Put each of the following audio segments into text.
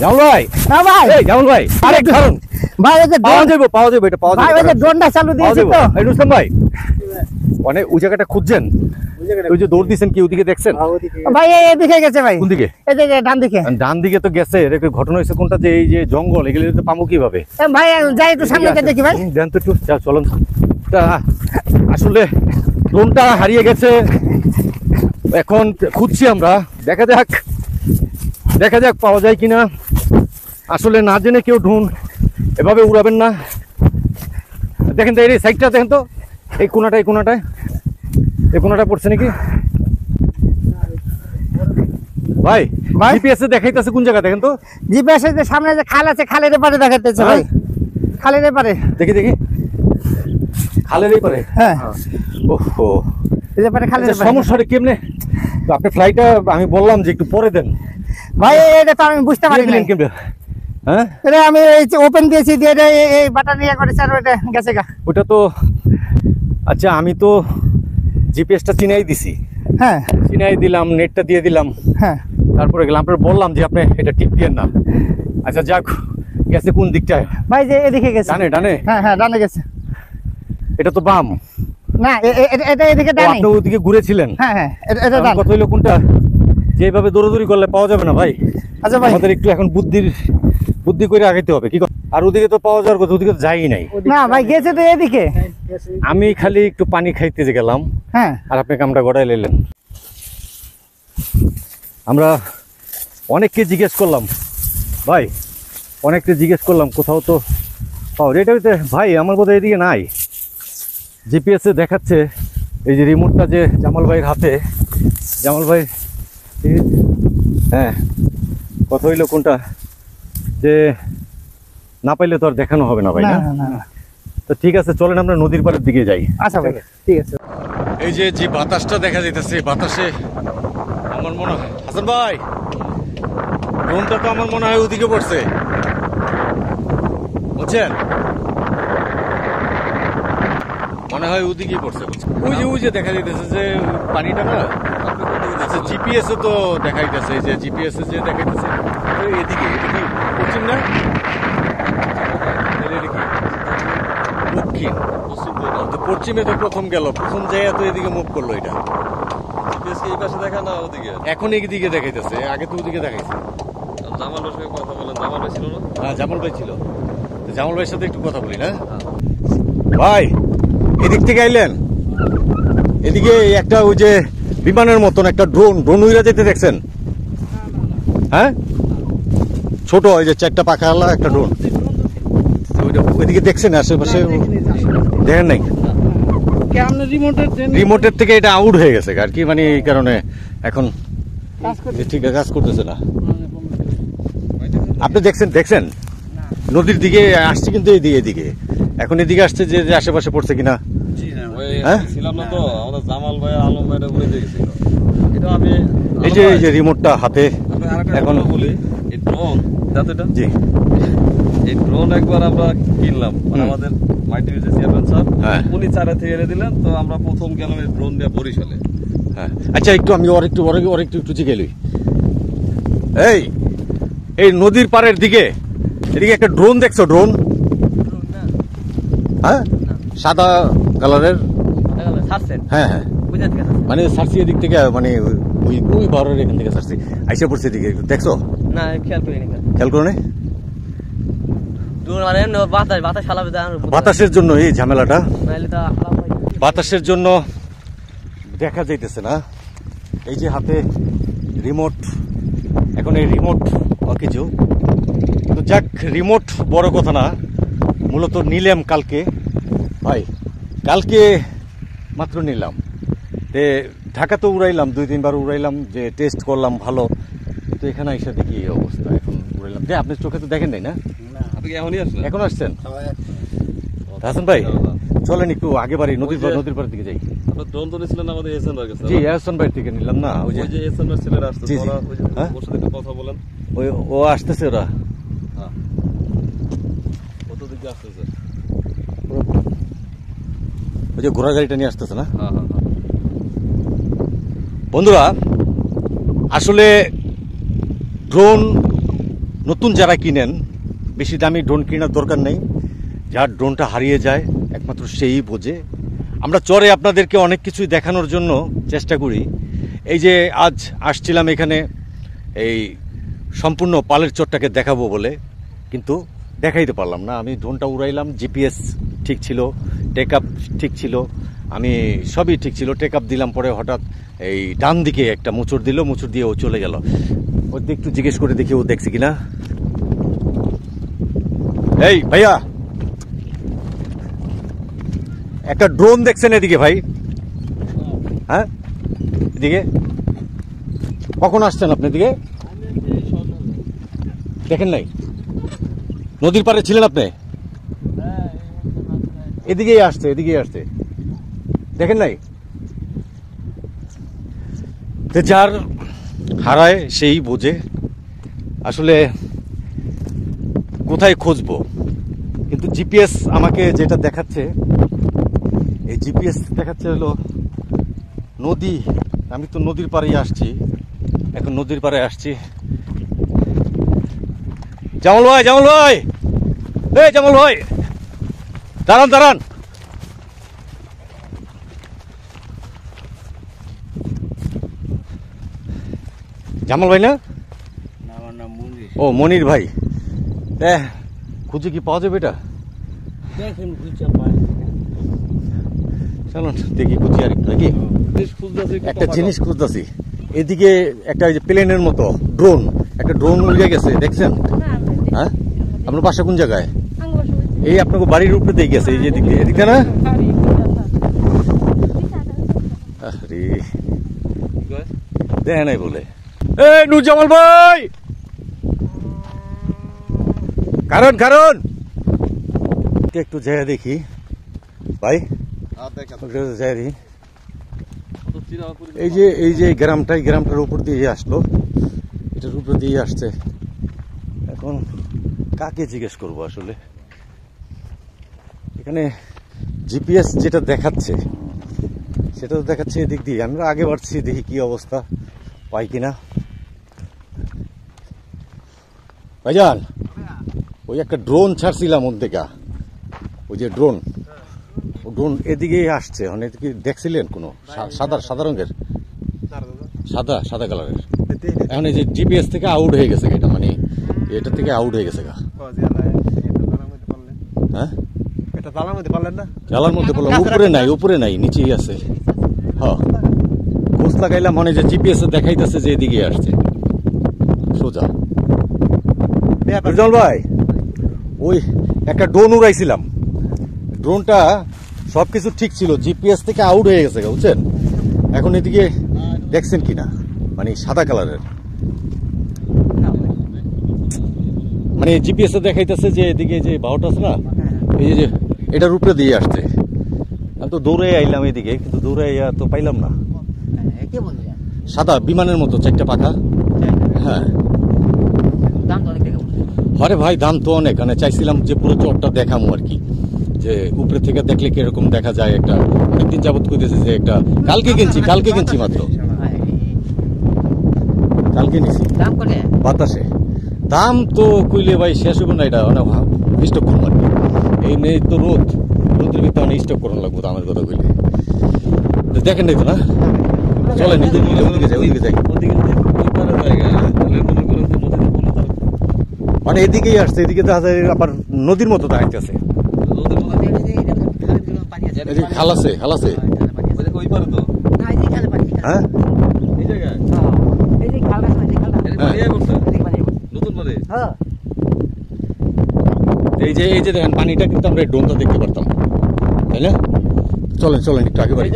জামাল ভাই, না ভাই, এই জামাল ভাই, আরেক ধরুন ভাই এই যে পাওয়া যাবে, পাওয়া যাবে, এটা পাওয়া ভাই যাবে, ওই যে ড্রোনটা চালু দিয়েছি তো। এই রুস্তম ভাই, মানে ওই জায়গাটা খুঁজছেন, ওই যে দৌড় দিচ্ছেন কি ওদিকে দেখছেন? ভাই এদিকে গেছে ভাই। কোন দিকে? এই যে ডান দিকে। ডান দিকে তো গেছে। এর একটা ঘটনা হয়েছে কোনটা, যে এই যে জঙ্গল, এগুলো তো পাবো কিভাবে? ভাই যাই একটু সামনে গিয়ে দেখি ভাই। দেন তো একটু, চলুন। তা আসলে ড্রোনটা হারিয়ে গেছে, এখন খুঁজছি আমরা। দেখা যাক, দেখা যাক পাওয়া যায় কিনা। আসলে না জেনে কেউ ড্রোন এভাবে উড়াবেন না। দেখেন তো এই সাইডটা দেখেন তো, এই কোনাটা, এই কোনাটায়, এই কোনাটা পড়ছে নাকি ভাই? ভাই জিপিএস এ দেখাইতেছে কোন জায়গা দেখেন তো। জিপিএস এর যে সামনে যে খাল আছে, খালের এপারে দেখাইতেছে ভাই। খালের এপারে দেখি দেখি, খালের এই পারে। হ্যাঁ, ওহো, এই যে পারে খালের এপারে। সমস্যাটা কেমনে? তো আপনি ফ্লাইটটা আমি বললাম যে একটু পরে দেন ভাই এটা তো আমি বুঝতে পারি না। কেমনে? হ্যাঁ, এটা আমি এই ওপেন দিয়েছি দিয়ে এই বাটন ইয়ে করেছি আর ওটা গেছে গা। ওটা তো আচ্ছা, আমি তো জিপিএসটা চিনাই দিছি, হ্যাঁ চিনাই দিলাম, নেটটা দিয়ে দিলাম, হ্যাঁ, তারপরে গেলাম, আপনার বললাম যে আপনি এটা টিপ দিয়েন না। আচ্ছা যাক, গেছে কোন দিকটায়? ভাই যে এদিকে গেছে। ডানে? ডানে? হ্যাঁ হ্যাঁ, ডানে গেছে। এটা তো বাম না এটা এদিকে ও, ডানে। আপনি ওদিকে ঘুরেছিলেন। হ্যাঁ হ্যাঁ, এটা আমার ডান। কথা হইলো কোনটা, যেভাবে দৌড়াদৌড়ি করলে পাওয়া যাবে না ভাই। আচ্ছা ভাই, আমাদের একটু এখন বুদ্ধি করে আগাইতে হবে। কি আর ওদিকে তো পাওয়া যাওয়ার কথা, ওদিকে তো যাই নাই। না ভাই গেছে তো এদিকে। আমি খালি একটু পানি খাইতে যে গেলাম, হ্যাঁ আর আপনি কামটা গড়াই নিলেন। আমরা অনেককে জিজ্ঞেস করলাম ভাই, অনেককে জিজ্ঞেস করলাম, কোথাও তো পাওয়া এটা হইতে ভাই, আমার বোধহয় এদিকে নাই। জিপিএসে দেখাচ্ছে এই যে রিমোটটা যে জামাল ভাইয়ের হাতে, জামাল ভাই, হ্যাঁ, কথা হইলো কোনটা, যে না পাইলে তো আর দেখানো হবে না ভাই। না না, না না। তো ঠিক আছে, চলেন আমরা নদীর পাড়ের দিকে যাই। আচ্ছা ভাই ঠিক আছে। এই যে যে বাতাসটা দেখা যাইতেছে, বাতাসে আমার মনে হয়, হাসান ভাই, ড্রোনটা তো আমার মনে হয় ওদিকে পড়ছে, বুঝছেন? মনে হয় ওদিকেই পড়ছে। ওই যে দেখা যাইতেছে যে পানিটা না, জিপিএস এ তো দেখাইতেছে, যে জিপিএস এ যে দেখাইতেছে এদিকে, এদিকে পশ্চিম না, দক্ষিণ তো পশ্চিমে তো প্রথম গেল, প্রথম জায়গা তো এদিকে মুভ করলো। এটা এই পাশে দেখা না ওদিকে, এখন এইদিকে দেখাইতেছে, আগে তো ওদিকে দেখাইছে। জামাল ভাইয়ের সঙ্গে কথা বলেন, জামাল ভাই ছিল না? হ্যাঁ, জামাল ভাই ছিল। তো জামাল ভাইয়ের সাথে একটু কথা বলি না ভাই। এদিক থেকে আইলেন, এদিকে একটা ওই যে বিমানের মতন একটা ড্রোন উইরা যেতে দেখছেন? হ্যাঁ, ছোট ওই যে চারটা পাখাওয়ালা একটা ড্রোন, ওইদিকে দেখছেন? আশেপাশে দেখেন নাই? রিমোটের থেকে এটা আউট হয়ে গেছে আর কি, মানে এই কারণে এখন ঠিক কাজ করতেছে না। আপনি দেখছেন নদীর দিকে আসছে, কিন্তু এদিকে এখন এদিকে আসছে, যে আশেপাশে পড়ছে কিনা। হ্যাঁ, ছিলাম না তো, আমাদের জামাল ভাই আলম ভাইটা বলে দিয়েছিল। এটা আমি এই যে রিমোটটা হাতে এখন বলি, এই ড্রোন যাতেটা, জি, এই ড্রোন একবার আমরা কিনলাম, আমাদের মাইটির যে চেয়ারম্যান স্যার, হ্যাঁ, উনি চারা থেকে এনে দিলেন। তো আমরা প্রথম গেলাম এই ড্রোন দিয়ে বরিশালে। হ্যাঁ। আচ্ছা, একটু আমি একটু জিজ্ঞেলি, এই নদীর পাড়ের দিকে এদিকে একটা ড্রোন দেখছো? ড্রোন, হ্যাঁ, সাদা কালারের। হ্যাঁ হ্যাঁ, মানে সার্সি এদিক থেকে, মানে ওই বারের এখান থেকে সার্সি আইসা পড়ছে এদিকে, দেখছো? না খেয়াল করিনি। খেয়াল করো না? বাতাস ফালাবে, বাতাসের জন্য এই ঝামেলাটা, নাহলে তো হালাম হয়। বাতাসের জন্য দেখা যাইতেছে না। এই যে হাতে রিমোট, এখন এই রিমোট কিছু তো যাক, রিমোট বড় কথা না, মূলত নিলাম কালকে ভাই, কালকে মাত্র নিলাম। ঢাকা তো উড়াইলাম, 2-3 বার উড়াইলাম, যে টেস্ট করলাম ভালো। তো এখানে এসে দেখি এই অবস্থা, এখন উড়াইলাম। যে আপনি চোখে তো দেখেন নাই না? আপনি কি এখনই আসলেন? এখন আসছেন হাসান ভাই, চলেন একটু আগে বাড়ি, নদীর পাড়ের দিকে যাই। আপনার ড্রোন তো নিয়েছিলেন আমাদের এসএন ভাইয়ের কাছে। জি, এহসান ভাই থেকে নিলাম না, ওই যে এসএন ভাই ছেলেরা আসছে, জি, জি। ওরা ওই যে হ্যাঁ? ওর সাথে একটু কথা বলেন। ও আসতেছে, ওরা হ্যাঁ, কত দিকে আসতেছে? ওই যে ঘোড়া গাড়িটা নিয়ে আসতেছে না? হ্যাঁ হ্যাঁ হ্যাঁ। বন্ধুরা, আসলে ড্রোন নতুন যারা কিনেন, বেশি দামি ড্রোন কেনার দরকার নেই। যার ড্রোনটা হারিয়ে যায় একমাত্র সেই বোঝে। আমরা চরে আপনাদেরকে অনেক কিছুই দেখানোর জন্য চেষ্টা করি। এই যে আজ আসছিলাম এখানে এই সম্পূর্ণ পালের চরটাকে দেখাবো বলে, কিন্তু দেখাইতে পারলাম না। আমি ড্রোনটা উড়াইলাম, জিপিএস ঠিক ছিল, টেক আপ ঠিক ছিল, আমি সবই ঠিক ছিল। টেক আপ দিলাম, পরে হঠাৎ এই ডান দিকে একটা মোচড় দিল, মোচড় দিয়ে ও চলে গেল। ওর দিকে একটু জিজ্ঞেস করে দেখি ও দেখছে কিনা। এই ভাইয়া, একটা ড্রোন দেখছেন এদিকে ভাই? হ্যাঁ, এদিকে কখন আসছেন আপনি? এদিকে দেখেন নাই? নদীর পাড়ে ছিলেন আপনি? এদিকেই আসছে, এদিকেই আসছে, দেখেন নাই? যার হারায় সেই বোঝে আসলে কোথায় খুঁজবো। কিন্তু জিপিএস আমাকে যেটা দেখাচ্ছে, এই জিপিএস দেখাচ্ছে হলো নদী। আমি তো নদীর পাড়েই আসছি, এখন নদীর পাড়ে আসছি। জামাল ভাই, জামাল ভাই, এই জামাল ভাই, দাঁড়ান দাঁড়ান। জামাল ভাই না? ও মনির ভাই। খুঁজে কি পাওয়া যাবে এটা? চলুন দেখি, খুঁজি আর একটু নাকি। একটা জিনিস খুঁজতেছি এদিকে, একটা প্লেনের মতো ড্রোন, একটা ড্রোন উড়ে গেছে, দেখছেন? হ্যাঁ, আপনার বাসা কোন জায়গায়? এই আপনাকে বাড়ির উপরে দিয়ে গেছে, এই যে এদিকে না? আরে দেখে নাই বলে। এই নুরজামাল ভাই, কারণ কারণ একটু যাই দেখি ভাই, যাই দেখি। এই যে গ্রামটার উপর দিয়ে আসলো, এটার উপর দিয়ে আসছে। এখন কাকে জিজ্ঞেস করবো আসলে? এখানে জিপিএস যেটা দেখাচ্ছে সেটা তো দেখাচ্ছে এদিক দিয়ে। আমরা আগে বাড়ছি, দেখি কি অবস্থা পাই কিনা। ভাইজান, ওই একটা ড্রোন ছাড়ছিলাম ওর থেকে, ওই যে ড্রোন এদিকেই আসছে। মানে এদিকে দেখছিলেন কোনো সাদা রঙের, সাদা কালারের। এখন এই যে জিপিএস থেকে আউট হয়ে গেছে এটা, মানে এটা থেকে আউট হয়ে গেছে গা। হ্যাঁ, এটা জালার মধ্যে পারলাম। উপরে নাই, নিচেই আছে। হ্যাঁ, খোঁজ লাগাইলাম, মানে যে জিপিএস দেখাইতেছে যে এদিকে আসছে সোজা। ভাই, ওই একটা ড্রোন উড়াইছিলাম, ড্রোনটা সবকিছু ঠিক ছিল, জিপিএস থেকে আউট হয়ে গেছে, বুঝছেন? এখন এদিকে দেখছেন কিনা, মানে সাদা কালারের, মানে জিপিএস দেখাইতেছে যে এদিকে যে বাহুটা আছে না, এই যে এটার উপরে দিয়ে আসছে। আমি তো দৌড়ে আইলাম এদিকে, কিন্তু দৌড়ে আইয়া তো পাইলাম না। সাদা বিমানের মতো, চারটা পাখা। হ্যাঁ, আরে ভাই দাম তো অনেক। মানে চাইছিলাম যে পুরো চরটা দেখামো আর কি, যে উপরে থেকে দেখলে কিরকম দেখা যায়। একটা অনেকদিন যাবত কইতেছে যে একটা কালকে কিনছি মাত্র, কালকে নিছি। বাতাসে দাম তো কইলে ভাই শেষ হইব না, এটা অনেক স্টক করবো আর কি। এই নেই তো রোদের ভিতরে অনেক স্টক করানো লাগবো দামের কথা কইলে। দেখেন নাই তো না? চলেন ওদিকে যাই। মানে এদিকেই আসছে, এদিকে আবার নদীর মতো দাঁড়াইতেছে। খাল আছে হ্যাঁ, এই যে দেখেন পানিটা, কিন্তু আমরা ড্রোনটা দেখতে পারতাম, তাই না? চলেন একটু আগে বাড়ি।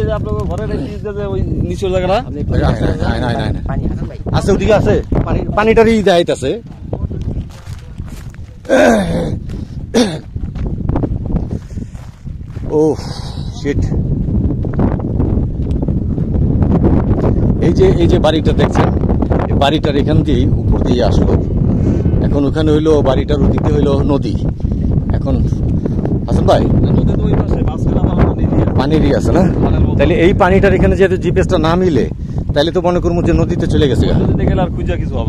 আছে ওদিকে আছে, পানিটারই যাইতেছে। ও শিট, এই যে বাড়িটা দেখছেন, এই বাড়িটার এখান দিয়ে উপর দিয়ে আসলো। এখন ওখানে হইলো বাড়িটার ওদিকে হইলো নদী। এখন হাসান ভাই, পানিরই আছে না? তাহলে এই পানিটার এখানে যেহেতু জিপিএসটা না মিলে, তাহলে তো মনে করবো যে নদীতে চলে গেছে,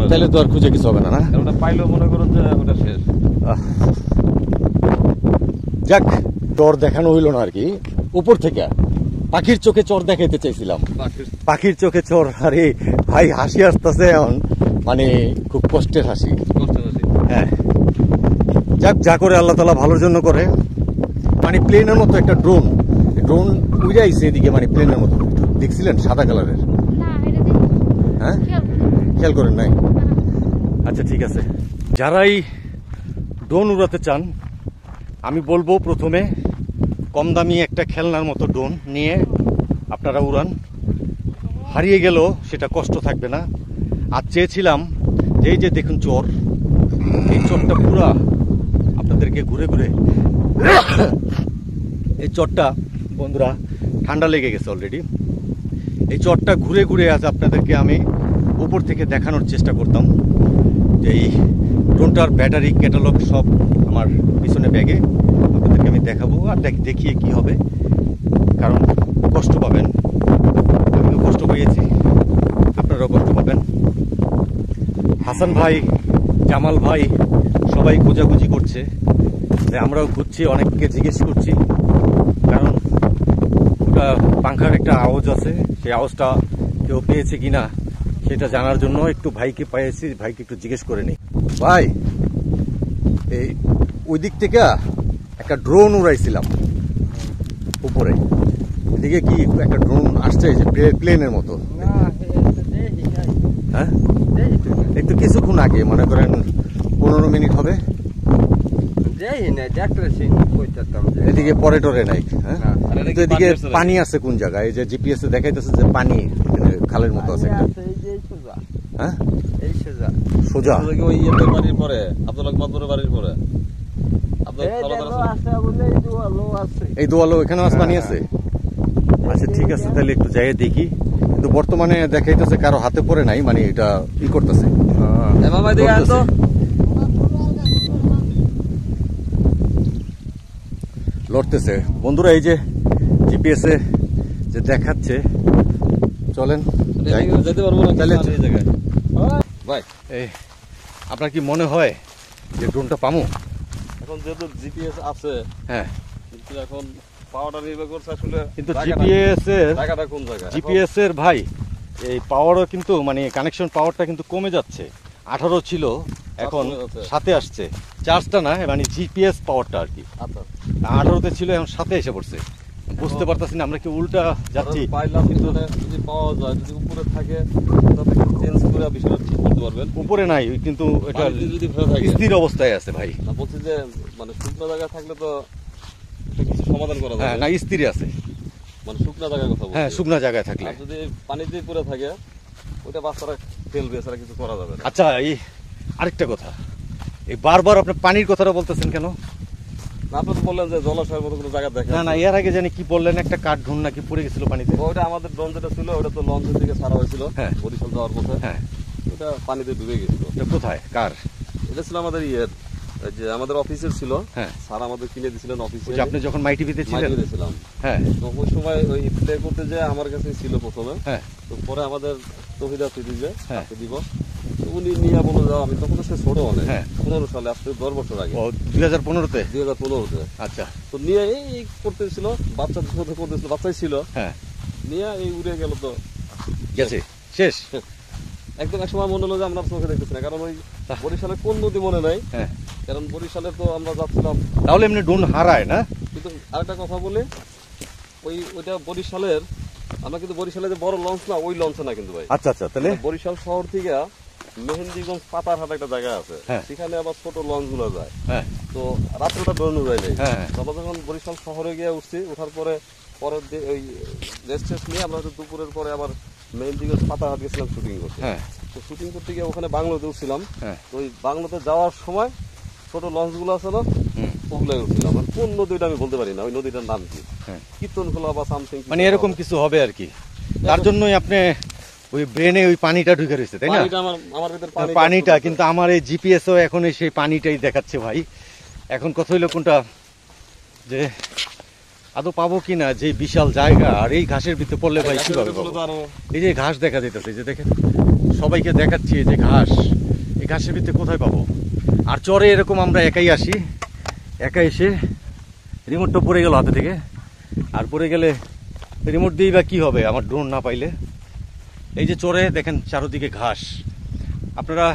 তাহলে তো আর খুঁজে কিছু হবে না। না, পাইলেও মনে করুন যে ওটা শেষ। আহ। যাক, চর দেখানো হইলো না আর কি, উপর থেকে পাখির চোখে চর দেখাইতে চাইছিলাম। পাখির চোখে চর, আরে ভাই হাসি আসতেছে এখন, মানে খুব কষ্টের হাসি। কষ্টের আছে। হ্যাঁ, যাক, যা করে আল্লাহ তাআলা ভালোর জন্য করে। মানে প্লেনের মতো একটা ড্রোন উড়ে আইছে এদিকে, মানে প্লেনের মতো। দেখছিলেন সাদা কালারের? হ্যাঁ, খেয়াল করেন নাই? আচ্ছা ঠিক আছে। যারাই ড্রোন উড়াতে চান, আমি বলবো প্রথমে কম দামি একটা খেলনার মতো ড্রোন নিয়ে আপনারা উড়ান। হারিয়ে গেলেও সেটা কষ্ট থাকবে না। আর চেয়েছিলাম যে এই যে দেখুন চর, এই চরটা পুরা আপনাদেরকে ঘুরে ঘুরে, এই চরটা বন্ধুরা ঠান্ডা লেগে গেছে অলরেডি, এই চরটা ঘুরে ঘুরে আজ আপনাদেরকে আমি উপর থেকে দেখানোর চেষ্টা করতাম। যে এই ড্রোনটার ব্যাটারি ক্যাটালগ সব আমার পিছনে ব্যাগে আপনাদেরকে আমি দেখাবো, আর দেখিয়ে কি হবে, কারণ কষ্ট পাবেন। আমিও কষ্ট পেয়েছি, আপনারাও কষ্ট পাবেন। হাসান ভাই, জামাল ভাই সবাই খোঁজাখুঁজি করছে, যে আমরাও খুঁজছি, অনেককে জিজ্ঞেস করছি, কারণ ওটা পাংখার একটা আওয়াজ আছে, সেই আওয়াজটা কেউ পেয়েছে কিনা সেটা জানার জন্য একটু ভাইকে পেয়েছি, ভাইকে একটু জিজ্ঞেস করে নিই। ভাই, এই ওই দিক থেকে একটা ড্রোন উড়াইছিলাম উপরে, এদিকে কি একটা ড্রোন আসছে যে প্লেনের মতো? হ্যাঁ, একটু কিছুক্ষণ আগে, মনে করেন 15 মিনিট হবে। এদিকে পরে টরে নাই। হ্যাঁ, কিন্তু এদিকে পানি আছে কোন জায়গায়? এই যে জিপিএস এ দেখাইতেছে যে পানি খালের মতো আছে একটা। হ্যাঁ, সোজা ওই ইয়ের বাড়ির পরে, আব্দুল মাদুরের বাড়ির পরে এই দোয়ালো এখানে আজ পানি আছে। আচ্ছা ঠিক আছে, তাহলে একটু যাই দেখি। কিন্তু বর্তমানে দেখাইতেছে কারো হাতে পড়ে নাই, মানে এটা ই করতেছে, লড়তেছে। বন্ধুরা, এই যে জিপিএস এ যে দেখাচ্ছে, চলেন যেতে পারবো না তাহলে। এই জায়গায় ভাই, এই আপনার কি মনে হয় যে ড্রোনটা পামু? এখন যেহেতু জিপিএস আছে, হ্যাঁ, কিন্তু এখন পাওয়ারটা নির্ভর করছে আসলে কিন্তু জিপিএস এর জায়গাটা কোন জায়গায়। জিপিএস এর ভাই এই পাওয়ারও কিন্তু, মানে কানেকশন পাওয়ারটা কিন্তু কমে যাচ্ছে। 18 ছিল, এখন 7-এ আসছে। চার্জটা না, মানে জিপিএস পাওয়ারটা আর কি। আচ্ছা, 18-তে ছিল, এখন 7-এ এসে পড়ছে। বুঝতে পারতাছি না আমরা কি উল্টা যাচ্ছি। পাইলাম কিন্তু যদি পাওয়া যায়, যদি উপরে থাকে তাহলে চেঞ্জ করে বিষয়টা ঠিক করতে পারবেন। উপরে নাই, কিন্তু এটা পানিতে যদি ফেলে থাকে স্থির অবস্থায় আছে ভাই। না, বলছি যে মানে শুকনো জায়গা থাকলে তো একটা কিছু সমাধান করা হ্যাঁ, যাবে। না স্থির আছে, মানে শুকনো জায়গার কথা বলছি। হ্যাঁ শুকনা জায়গায় থাকলে। আর যদি পানিতে পড়ে থাকে, ওটা বাচ্চারা ফেলবে, এছাড়া কিছু করা যাবে না। আচ্ছা, এই আরেকটা কথা, এই বারবার আপনি পানির কথাটা বলতেছেন কেন? না, আপনি তো বললেন যে জলাশয়ের মতো কোনো জায়গা দেখেন। না না, এর আগে জানি কি বললেন, একটা কাঠ ঢুন নাকি পড়ে গেছিল পানিতে। ওটা আমাদের ড্রোন যেটা ছিল, ওটা তো লঞ্চের দিকে ছাড়া হয়েছিল হ্যাঁ। বরিশাল যাওয়ার পথে। হ্যাঁ, ওটা পানিতে ডুবে গেছিল। এটা কোথায়, কার? এটা ছিল আমাদের ইয়ের, এই যে আমাদের অফিসের ছিল। হ্যাঁ, স্যার আমাদের কিনে দিয়েছিলেন অফিসে। ওই যে আপনি যখন মাই টিভিতে ছিলেন। ছিলাম, হ্যাঁ, তো ওই সময় ওই প্লে করতে যে আমার কাছে ছিল প্রথমে। হ্যাঁ, তো পরে আমাদের তহিদা দিবে, হ্যাঁ। তাকে দিব। তো উনি নিয়ে বলে যাও, আমি তখন তো সে ছোট অনেক, হ্যাঁ। 15 সালে, আসলে 10 বছর আগে, ও 2015-তে। 2015-তে। আচ্ছা, তো নিয়ে এই করতেছিল, বাচ্চা করতেছিল, বাচ্চাই ছিল, হ্যাঁ, নিয়ে এই উড়ে গেল। তো গেছে, শেষ। একদম এক সময় মনে হলো যে আমরা চোখে দেখতেছি না, কারণ ওই বরিশালে কোন নদী মনে নাই, হ্যাঁ, কারণ বরিশালে তো আমরা যাচ্ছিলাম। তাহলে এমনি ড্রোন হারায় না? কিন্তু আরেকটা কথা বলি, ওইটা বরিশালের, আমরা কিন্তু বরিশালে যে বড় লঞ্চ না, ওই লঞ্চ না কিন্তু ভাই। আচ্ছা আচ্ছা, তাহলে বরিশাল শহর থেকে মেহেন্দিগঞ্জ পাতারহাট একটা জায়গা আছে, হ্যাঁ। সেখানে আবার ছোট লঞ্চ গুলো যায়। হ্যাঁ, তো রাত্রেটা ড্রোন উড়াই নেই। হ্যাঁ। আমরা যখন বরিশাল শহরে গিয়ে উঠছি, ওঠার পরে পরের দিন ওই রেস্ট টেস্ট নিয়ে আমরা হচ্ছে দুপুরের পরে আবার মেহেন্দিগঞ্জ পাতারহাট গেছিলাম শুটিং করতে। হ্যাঁ, তো শুটিং করতে গিয়ে ওখানে বাংলোতে উঠছিলাম। হ্যাঁ। তো ওই বাংলোতে যাওয়ার সময় ছোট লঞ্চ গুলো আছে না, হুম। ওগুলো উঠছিলাম। আর কোন নদীটা আমি বলতে পারি না, ওই নদীটার নাম কি, হ্যাঁ। কীর্তনখোলা বা সামথিং, মানে এরকম কিছু হবে আর কি। তার জন্যই আপনি ওই ব্রেনে ওই পানিটা ঢুকে রয়েছে, তাই না? আমার ভিতর পানিটা কিন্তু আমার এই জিপিএসও এখন সেই পানিটাই দেখাচ্ছে ভাই। এখন কথা হইলো কোনটা, যে আদৌ পাবো কিনা, যে বিশাল জায়গা, আর এই ঘাসের ভিতরে পড়লে ভাই কিভাবে পাবো? এই যে ঘাস দেখা যেতেছে, যে দেখেন সবাইকে দেখাচ্ছি, এই যে ঘাস, এই ঘাসের ভিতরে কোথায় পাবো? আর চরে এরকম আমরা একাই আসি, একা এসে রিমোটটা পড়ে গেল হাতে থেকে। আর পড়ে গেলে রিমোট দিয়েই বা কী হবে আমার ড্রোন না পাইলে। এই যে চরে দেখেন চারদিকে ঘাস, আপনারা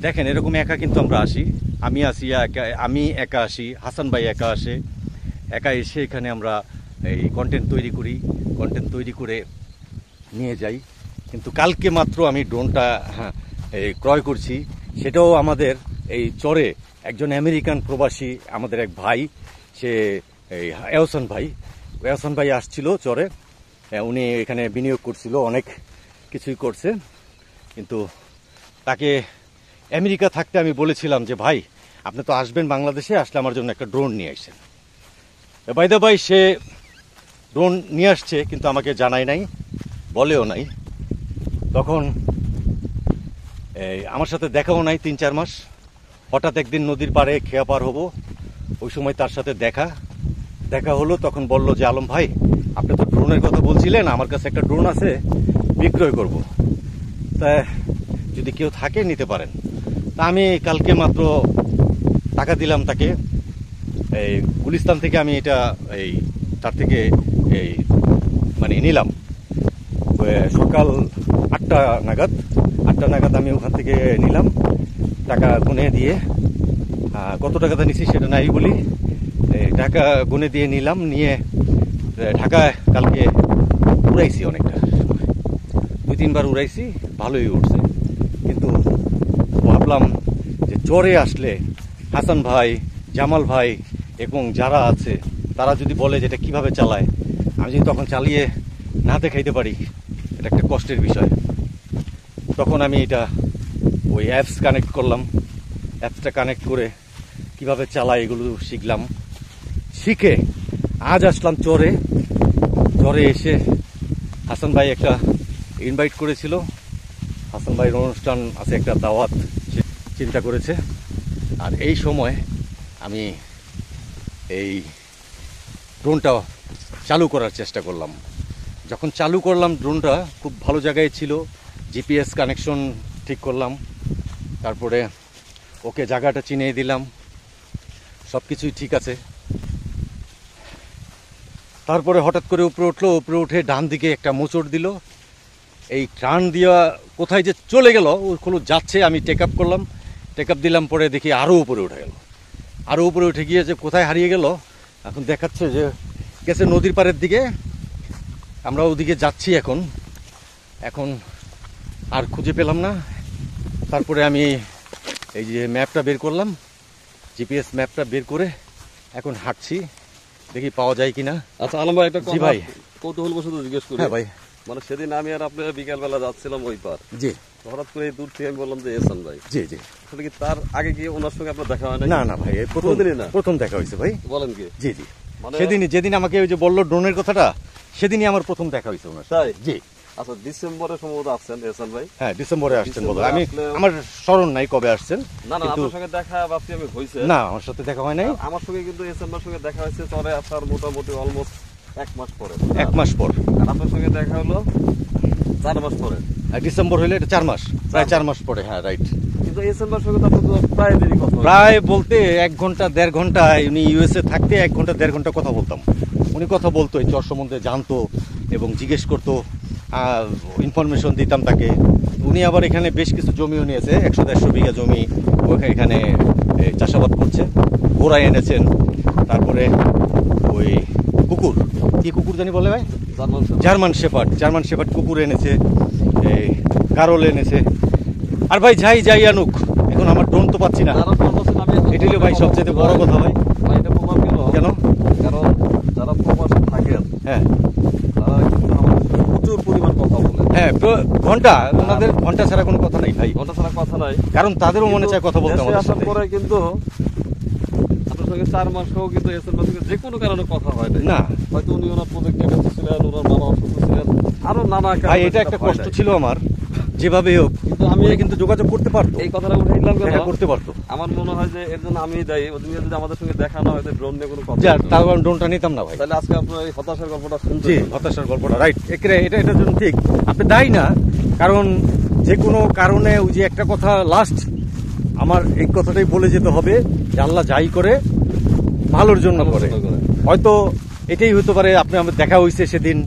দেখেন এরকম একা কিন্তু আমরা আসি, আমি একা আসি, হাসান ভাই একা আসে, একা এসে এখানে আমরা এই কন্টেন্ট তৈরি করি, কন্টেন্ট তৈরি করে নিয়ে যাই। কিন্তু কালকে মাত্র আমি ড্রোনটা ক্রয় করছি, সেটাও আমাদের এই চরে একজন আমেরিকান প্রবাসী আমাদের এক ভাই, সে এই এহসান ভাই আসছিল চরে, উনি এখানে বিনিয়োগ করছিল, অনেক কিছুই করছে। কিন্তু তাকে আমেরিকা থাকতে আমি বলেছিলাম যে ভাই আপনি তো আসবেন বাংলাদেশে, আসলে আমার জন্য একটা ড্রোন নিয়ে আসছেন। বাই দ্য বাই সে ড্রোন নিয়ে আসছে কিন্তু আমাকে জানাই নাই, বলেও নাই। তখন আমার সাথে দেখাও নাই 3-4 মাস। হঠাৎ একদিন নদীর পাড়ে খেয়া পার হবো, ওই সময় তার সাথে দেখা হলো। তখন বলল যে আলম ভাই আপনি তো ড্রোনের কথা বলছিলেন, আমার কাছে একটা ড্রোন আছে, বিক্রয় করব, তা যদি কেউ থাকে নিতে পারেন। তা আমি কালকে মাত্র টাকা দিলাম তাকে, এই গুলিস্তান থেকে আমি এটা তার থেকে মানে নিলাম সকাল 8টা নাগাদ আমি ওখান থেকে নিলাম, টাকা গুনে দিয়ে। কত টাকাটা নিচ্ছি সেটা নাই বলি, টাকা গুনে দিয়ে নিলাম, নিয়ে ঢাকায় কালকে উড়াইছি, অনেকটা 2-3 বার উড়াইছি, ভালোই উঠছে। কিন্তু ভাবলাম যে চরে আসলে হাসান ভাই, জামাল ভাই এবং যারা আছে তারা যদি বলে যে এটা কীভাবে চালায়, আমি যদি তখন চালিয়ে না দেখাইতে পারি, এটা একটা কষ্টের বিষয়। তখন আমি এটা ওই অ্যাপস কানেক্ট করলাম, অ্যাপসটা কানেক্ট করে কিভাবে চালায় এগুলো শিখলাম। শিখে আজ আসলাম চরে এসে হাসান ভাই একটা ইনভাইট করেছিল, হাসান ভাইয়ের অনুষ্ঠান আছে, একটা দাওয়াত চিন্তা করেছে। আর এই সময় আমি এই ড্রোনটা চালু করার চেষ্টা করলাম। যখন চালু করলাম ড্রোনটা খুব ভালো জায়গায় ছিল, জিপিএস কানেকশন ঠিক করলাম, তারপরে ওকে জায়গাটা চিনিয়ে দিলাম, সব কিছুই ঠিক আছে। তারপরে হঠাৎ করে উপরে উঠলো, উপরে উঠে ডান দিকে একটা মোচড় দিল, এই টার্ন দেওয়া কোথায় যে চলে গেল, ওগুলো যাচ্ছে, আমি টেক আপ দিলাম, পরে দেখি আরও উপরে উঠে গেল, আরও উপরে উঠে গিয়ে যে কোথায় হারিয়ে গেল এখন দেখাচ্ছে যে গেছে নদীর পাড়ের দিকে, আমরা ওদিকে যাচ্ছি এখন আর খুঁজে পেলাম না। তারপরে আমি এই যে ম্যাপটা বের করলাম, জিপিএস ম্যাপটা বের করে এখন হাঁটছি, দেখি পাওয়া যায় কিনা। আচ্ছা আলম ভাই, একটা জি ভাই, কৌতূহল বশত জিজ্ঞেস করি। হ্যাঁ ভাই, মানে সেদিন আমি আর আপনি বিকালবেলা যাচ্ছিলাম ওই পার, জি, হঠাৎ করে দূর থেকে আমি বললাম যে এহসান ভাই, জি, আসলে কি তার আগে কি ওনার সঙ্গে আপনার দেখা হয় না? না ভাই, প্রথম দেখা হয়েছে ভাই। বলেন কি? জি, সেদিনই, যেদিন আমাকে ওই যে বললো ড্রোনের কথাটা, সেদিনই আমার প্রথম দেখা হয়েছে ওনার। তাই? জি। আচ্ছা, ডিসেম্বরে সম্ভবত আসছেন এহসান ভাই? হ্যাঁ, ডিসেম্বরে আসছেন বলো, আমি আমার স্মরণ নাই কবে আসছেন। না, আপনার সঙ্গে দেখা ভাবছি আমি হয়েছে না, আমার সাথে দেখা হয় নাই। আমার সঙ্গে কিন্তু এহসান ভাইয়ের সঙ্গে দেখা হয়েছে চরে আসার মোটামুটি অলমোস্ট 1 মাস পরে। 1 মাস পর। আর আপনার সঙ্গে দেখা হলো 4 মাস পরে। ডিসেম্বর হইলে এটা 4 মাস, প্রায় 4 মাস পরে। হ্যাঁ, রাইট। কিন্তু এহসান ভাইয়ের সঙ্গে তো আপনার প্রায় দেরি কথা, প্রায় বলতে 1 ঘন্টা 1.5 ঘন্টা, উনি ইউএসএ থাকতে 1 ঘন্টা 1.5 ঘন্টা কথা বলতাম। উনি কথা বলতো, এই চর সম্বন্ধে জানতো এবং জিজ্ঞেস করতো, ইনফরমেশন দিতাম তাকে। উনি আবার এখানে বেশ কিছু জমিও নিয়েছে, 100-150 বিঘা জমি এখানে চাষাবাদ করছে, ঘোড়া এনেছেন। তারপরে ওই কুকুর, কি কুকুর জানি বলে ভাই, জার্মান শেপার্ড কুকুর এনেছে, এই গারল এনেছে। আর ভাই যাই আনুক, এখন আমার ড্রোন তো পাচ্ছি না, এটাই হলো ভাই সবচেয়ে বড় কথা ভাই। এটা প্রমাণ কেন? কারণ যারা প্রবাসে থাকেন, হ্যাঁ, তারা কিন্তু আমাদের প্রচুর পরিমাণ কথা বলে। হ্যাঁ, ঘন্টা, ওনাদের ঘন্টা ছাড়া কোনো কথা নাই ভাই, ঘন্টা ছাড়া কথা নাই, কারণ তাদেরও মনে চায় কথা বলতে আমাদের আসার সাথে। পরে কিন্তু আপনার সঙ্গে 4 মাস হোক কিন্তু এসএন ভাইয়ের সঙ্গে যে কোনো কারণে কথা হয় না। হয়তো উনি ওনার প্রজেক্টে ব্যস্ত ছিলেন, ওনার মামা অসুস্থ ছিলেন, আরো নানা ভাই, এটা একটা কষ্ট ছিল আমার, যেভাবে হোক। কিন্তু আমি কিন্তু যোগাযোগ করতে পারতো, এই কথাটা উঠে দিলাম কেন, করতে পারতো। আমার মনে হয় যে এর জন্য আমি দায়ী। ওদিন যদি আমাদের সঙ্গে দেখা না হয়, ড্রোন নিয়ে কোনো কথা, তাও আমি ড্রোনটা নিতাম না ভাই। তাহলে আজকে আপনার এই হতাশার গল্পটা শুনতে। জি, হতাশার গল্পটা, রাইট। এটার জন্য ঠিক, আপনি দায়ী না। কারণ যে কোনো কারণে ওই যে একটা কথা লাস্ট আমার এই কথাটাই বলে যেতে হবে যে আল্লাহ যাই করে ভালোর জন্য করে। হয়তো এটাই হতে পারে, আপনি আমার দেখা হয়েছে সেদিন,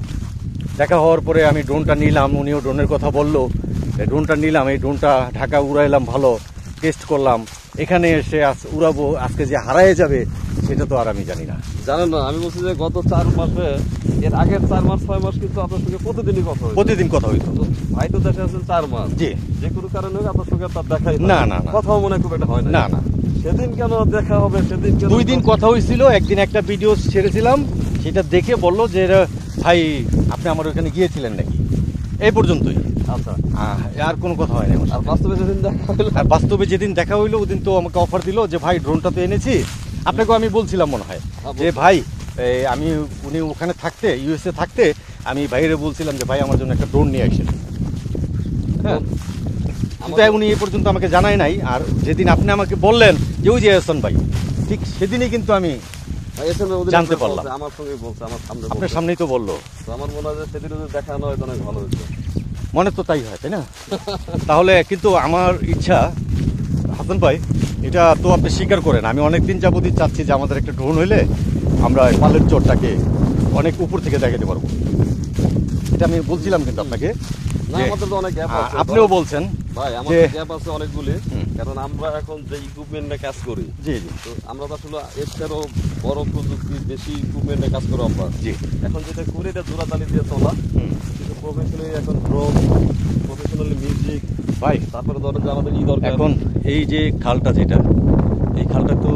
দেখা হওয়ার পরে আমি ড্রোনটা নিলাম, উনিও ড্রোনের কথা বললো, ড্রোনটা নিলাম, এই ড্রোনটা ঢাকা উড়াইলাম, ভালো টেস্ট করলাম, এখানে এসে উড়াবো, আজকে যে হারায় যাবে সেটা তো আর আমি জানি না। জানেন না, আমি বলছি যে গত 4 মাসে, এর আগের 4 মাস 6 মাস কিন্তু আপনার সঙ্গে প্রতিদিনই কথা হইতো। প্রতিদিন কথা হইতো। ভাই তো দেখা যাচ্ছে 4 মাস, জি, যে কোনো কারণে হোক আপনার সঙ্গে তার দেখাই না না না, কথাও মনে খুব একটা হয় না। না না, সেদিন কেন দেখা হবে, সেদিন কেন 2 দিন কথা হয়েছিল। একদিন একটা ভিডিও ছেড়েছিলাম, সেটা দেখে বললো যে ভাই আপনি আমার ওখানে গিয়েছিলেন নাকি, এই পর্যন্তই। আচ্ছা, আর কোনো কথা হয় না। আর বাস্তবে যেদিন দেখা হলো, আর বাস্তবে যেদিন দেখা হইলো ওদিন তো আমাকে অফার দিল যে ভাই ড্রোনটা তো এনেছি, আপনাকেও আমি বলছিলাম মনে হয় যে ভাই আমি উনি ওখানে থাকতে, ইউএসএ থাকতে আমি বাইরে বলছিলাম যে ভাই আমার জন্য একটা ড্রোন নিয়ে আসেন। হ্যাঁ, কিন্তু উনি এ পর্যন্ত আমাকে জানায় নাই। আর যেদিন আপনি আমাকে বললেন যে ওই যে এহসান ভাই, ঠিক সেদিনই কিন্তু আমি জানতে পারলাম। আমার সঙ্গে বলছে, আমার সামনে, আপনার সামনেই তো বললো। আমার মনে হয় যে সেদিন যদি দেখা না হয় অনেক ভালো হতো। মনে তো তাই হয়, তাই না? তাহলে কিন্তু আমার ইচ্ছা হাসান ভাই, এটা তো আপনি স্বীকার করেন, আমি অনেকদিন যাবতই চাচ্ছি যে আমাদের একটা ড্রোন হইলে আমরা পালের চরটাকে অনেক উপর থেকে দেখাতে পারবো। এটা আমি বলছিলাম কিন্তু আপনাকে, না আমাদের তো অনেক গ্যাপ আছে। আপনিও বলছেন ভাই আমাদের গ্যাপ আছে অনেকগুলি, কারণ আমরা এখন যে ইকুইপমেন্টে কাজ করি, জি জি, তো আমরা তো আসলে এছাড়াও বড় প্রযুক্তি বেশি ইকুইপমেন্টে কাজ করো আমরা। জি, এখন যেটা করি এটা জোড়াতালি দিয়ে চলা, কিন্তু প্রফেশনালি এখন ড্রোন, প্রফেশনালি মিউজিক ভাই, তারপরে ধরো যে আমাদের দরকার এখন এই যে খালটা, যেটা এই খালটা তো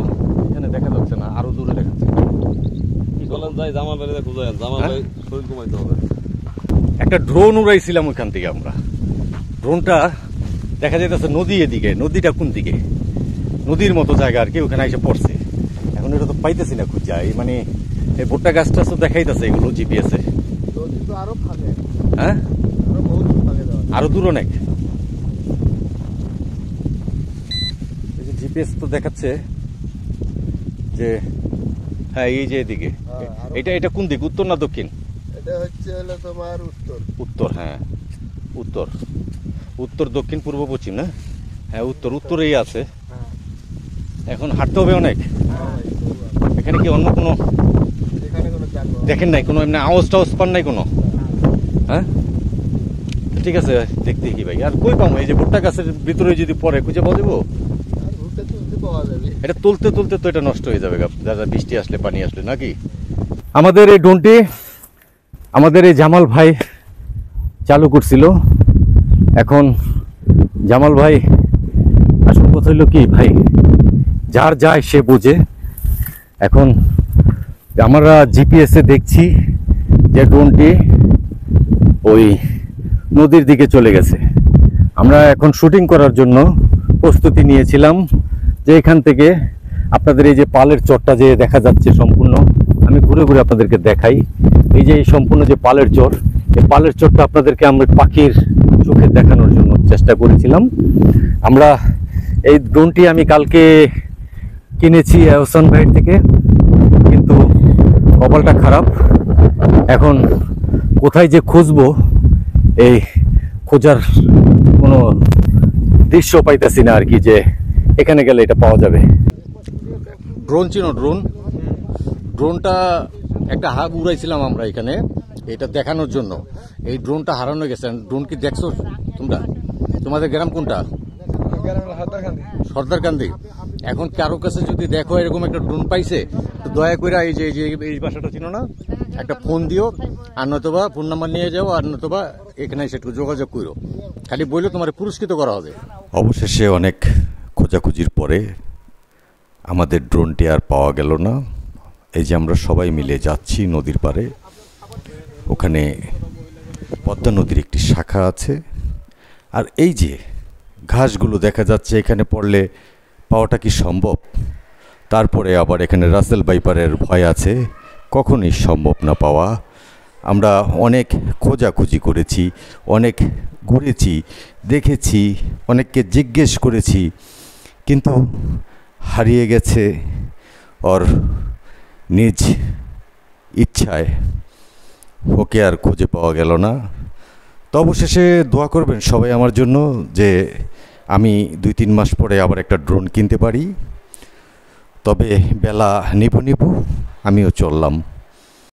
এখানে দেখা যাচ্ছে না, আরো দূরে দেখাচ্ছে। কি বলেন, যাই জামাল বাড়িতে খুঁজে জামাল ভাই শরীর কমাইতে হবে। একটা ড্রোন উড়াইছিলাম ওইখান থেকে আমরা, ড্রোনটা দেখা যাইতেছে নদী, এদিকে নদীটা কোন দিকে, নদীর মতো জায়গা আর কি, ওখানে এসে পড়ছে। এখন এটা তো পাইতেছি না খুঁজা, এই মানে এই ভুট্টা গাছটা তো দেখাইতেছে এগুলো জিপিএসে। হ্যাঁ, আরো দূর অনেক, এই যে জিপিএস তো দেখাচ্ছে যে হ্যাঁ এই যে এদিকে। এটা কোন দিক, উত্তর না দক্ষিণ? এটা হচ্ছে হলো তোমার উত্তর। উত্তর, হ্যাঁ উত্তর, উত্তর দক্ষিণ পূর্ব পশ্চিম না? হ্যাঁ উত্তর, উত্তরেই আছে। এখন হাঁটতে হবে অনেক। এখানে কি অন্য কোনো দেখেন নাই, কোনো এমনি আওয়াজ টাওয়াজ পান নাই কোনো? হ্যাঁ ঠিক আছে, দেখতে কি ভাই, আর কই পাবো? এই যে ভুট্টা গাছের ভিতরে যদি পরে খুঁজে পাওয়া যাবো? এটা তুলতে তুলতে তো এটা নষ্ট হয়ে যাবে দাদা, বৃষ্টি আসলে, পানি আসলে নাকি। আমাদের এই ড্রোনটি আমাদের এই জামাল ভাই চালু করছিল। এখন জামাল ভাই আসল কথা হইল কি ভাই, যার যায় সে বোঝে। এখন আমরা জিপিএসে দেখছি যে ড্রোনটি ওই নদীর দিকে চলে গেছে। আমরা এখন শুটিং করার জন্য প্রস্তুতি নিয়েছিলাম যে এখান থেকে আপনাদের এই যে পালের চরটা যে দেখা যাচ্ছে সম্পূর্ণ, আমি ঘুরে ঘুরে আপনাদেরকে দেখাই। এই যে এই সম্পূর্ণ যে পালের চর, এই পালের চরটা আপনাদেরকে আমরা পাখির চোখে দেখানোর জন্য চেষ্টা করেছিলাম। আমরা এই ড্রোনটি আমি কালকে কিনেছি এহসান ভাইয়ের থেকে, কিন্তু কপালটা খারাপ। এখন কোথায় যে খুঁজবো, এই খোঁজার কোনো দৃশ্য পাইতেছি না আর কি, যে এখানে গেলে এটা পাওয়া যাবে। ড্রোন চিনো? ড্রোনটা একটা হাব উড়াইছিলাম আমরা এখানে, এটা দেখানোর জন্য। এই ড্রোনটা হারানো গেছে। ড্রোন কি দেখছো তোমরা? তোমাদের গ্রাম কোনটা? সর্দারকান্দি। এখন কারো কাছে যদি দেখো এরকম একটা ড্রোন পাইছে, তো দয়া করে এই যে এই বাসাটা চিনো না, একটা ফোন দিও, আর নয়তোবা ফোন নাম্বার নিয়ে যাও, আর নয়তোবা এখানে এসে একটু যোগাযোগ করো, খালি বললে তোমার পুরস্কৃত করা হবে। অবশেষে অনেক খোঁজাখুঁজির পরে আমাদের ড্রোনটি আর পাওয়া গেল না। এই যে আমরা সবাই মিলে যাচ্ছি নদীর পাড়ে, ওখানে পদ্মা নদীর একটি শাখা আছে, আর এই যে ঘাসগুলো দেখা যাচ্ছে, এখানে পড়লে পাওয়াটা কি সম্ভব? তারপরে আবার এখানে রাসেল বাইপারের ভয় আছে, কখনই সম্ভব না পাওয়া। আমরা অনেক খোঁজাখুঁজি করেছি, অনেক ঘুরেছি, দেখেছি, অনেককে জিজ্ঞেস করেছি, কিন্তু হারিয়ে গেছে ওর নিজ ইচ্ছায়, ওকে আর খুঁজে পাওয়া গেল না। তো অবশেষে দোয়া করবেন সবাই আমার জন্য, যে আমি 2-3 মাস পরে আবার একটা ড্রোন কিনতে পারি। তবে বেলা নিবু নিবু আমিও চললাম।